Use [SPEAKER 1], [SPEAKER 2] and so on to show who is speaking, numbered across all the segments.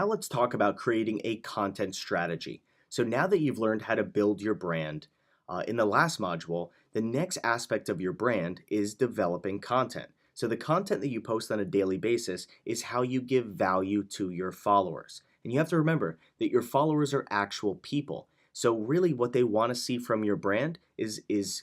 [SPEAKER 1] let's talk about creating a content strategy. So now that you've learned how to build your brand in the last module, the next aspect of your brand is developing content. So the content that you post on a daily basis is how you give value to your followers. And you have to remember that your followers are actual people. So really what they want to see from your brand is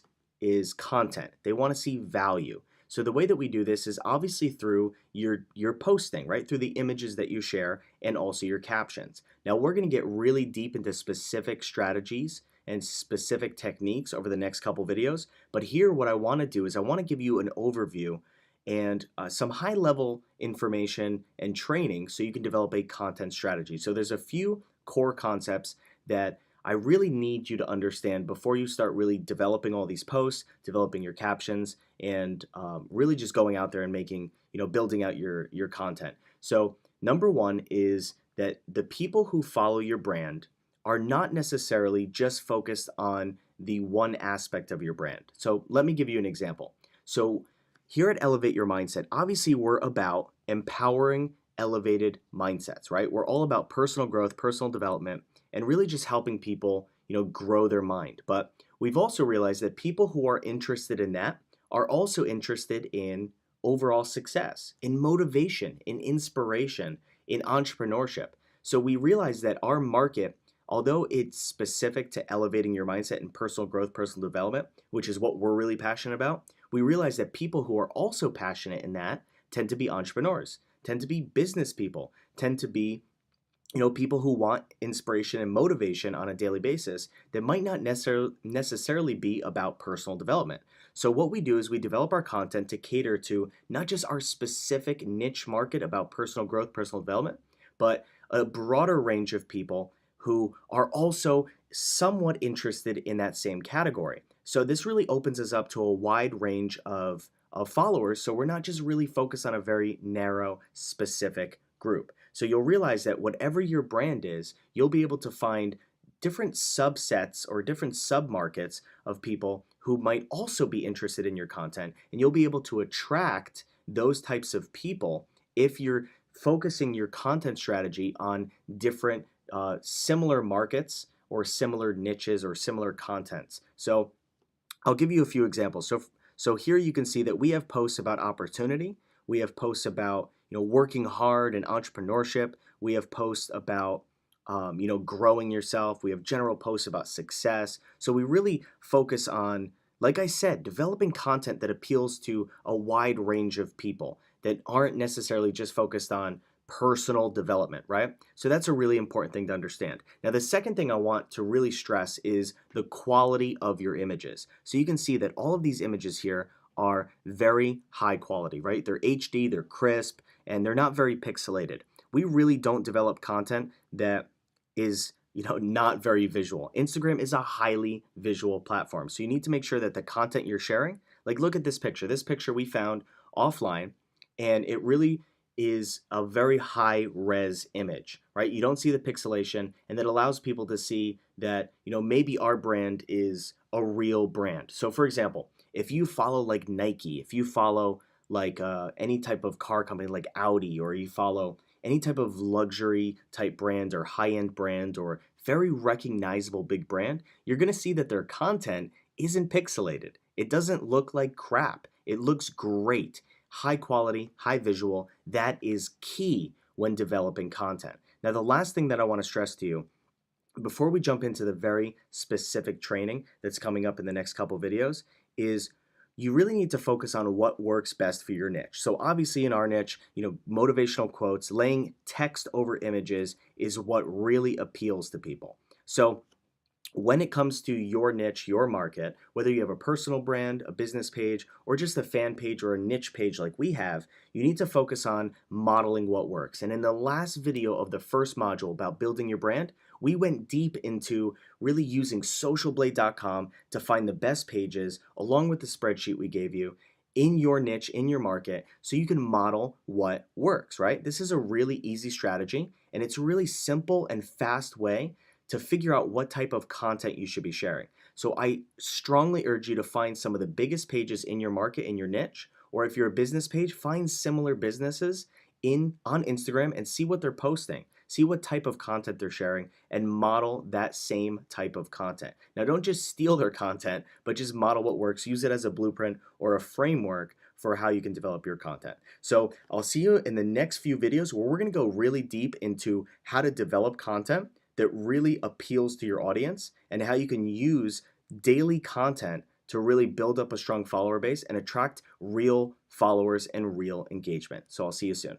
[SPEAKER 1] content. They want to see value. So the way that we do this is obviously through your posting, right? Through the images that you share and also your captions. Now we're going to get really deep into specific strategies and specific techniques over the next couple videos. But here what I want to do is I want to give you an overview and some high-level information and training so you can develop a content strategy. So there's a few core concepts that I really need you to understand before you start really developing all these posts, developing your captions, and really just going out there and making, building out your content. So number one is that the people who follow your brand are not necessarily just focused on the one aspect of your brand. So let me give you an example. So here at Elevate Your Mindset, obviously we're about empowering elevated mindsets, right? We're all about personal growth, personal development, and really just helping people, grow their mind. But we've also realized that people who are interested in that are also interested in overall success, in motivation, in inspiration, in entrepreneurship. So we realize that our market, although it's specific to elevating your mindset and personal growth, personal development, which is what we're really passionate about, we realize that people who are also passionate in that tend to be entrepreneurs, tend to be business people, tend to be people who want inspiration and motivation on a daily basis that might not necessarily be about personal development. So what we do is we develop our content to cater to not just our specific niche market about personal growth, personal development, but a broader range of people who are also somewhat interested in that same category. So this really opens us up to a wide range of followers, so we're not just really focused on a very narrow, specific group. So you'll realize that whatever your brand is, you'll be able to find different subsets or different sub-markets of people who might also be interested in your content, and you'll be able to attract those types of people if you're focusing your content strategy on different similar markets or similar niches or similar contents. So I'll give you a few examples. So here you can see that we have posts about opportunity. We have posts about working hard and entrepreneurship. We have posts about growing yourself. We have general posts about success. So we really focus on, like I said, developing content that appeals to a wide range of people that aren't necessarily just focused on personal development, right? So that's a really important thing to understand. Now, the second thing I want to really stress is the quality of your images. So you can see that all of these images here are very high quality, right? They're HD, they're crisp, and they're not very pixelated. We really don't develop content that is, not very visual. Instagram is a highly visual platform. So you need to make sure that the content you're sharing, like look at this picture. This picture we found offline, and it really is a very high res image, right? You don't see the pixelation, and that allows people to see that, maybe our brand is a real brand. So for example, if you follow like Nike, if you follow like any type of car company like Audi, or you follow any type of luxury type brand or high-end brand or very recognizable big brand, you're gonna see that their content isn't pixelated. It doesn't look like crap. It looks great. High quality, high visual. That is key when developing content. Now, the last thing that I want to stress to you before we jump into the very specific training that's coming up in the next couple videos is you really need to focus on what works best for your niche. So obviously in our niche, motivational quotes, laying text over images is what really appeals to people. So when it comes to your niche, your market, whether you have a personal brand, a business page, or just a fan page or a niche page like we have, you need to focus on modeling what works. And in the last video of the first module about building your brand, we went deep into really using socialblade.com to find the best pages along with the spreadsheet we gave you in your niche, in your market, so you can model what works, right? This is a really easy strategy, and it's a really simple and fast way to figure out what type of content you should be sharing. So I strongly urge you to find some of the biggest pages in your market, in your niche, or if you're a business page, find similar businesses on Instagram and see what they're posting. see what type of content they're sharing, and model that same type of content. Now, don't just steal their content, but just model what works. Use it as a blueprint or a framework for how you can develop your content. So I'll see you in the next few videos where we're going to go really deep into how to develop content that really appeals to your audience and how you can use daily content to really build up a strong follower base and attract real followers and real engagement. So I'll see you soon.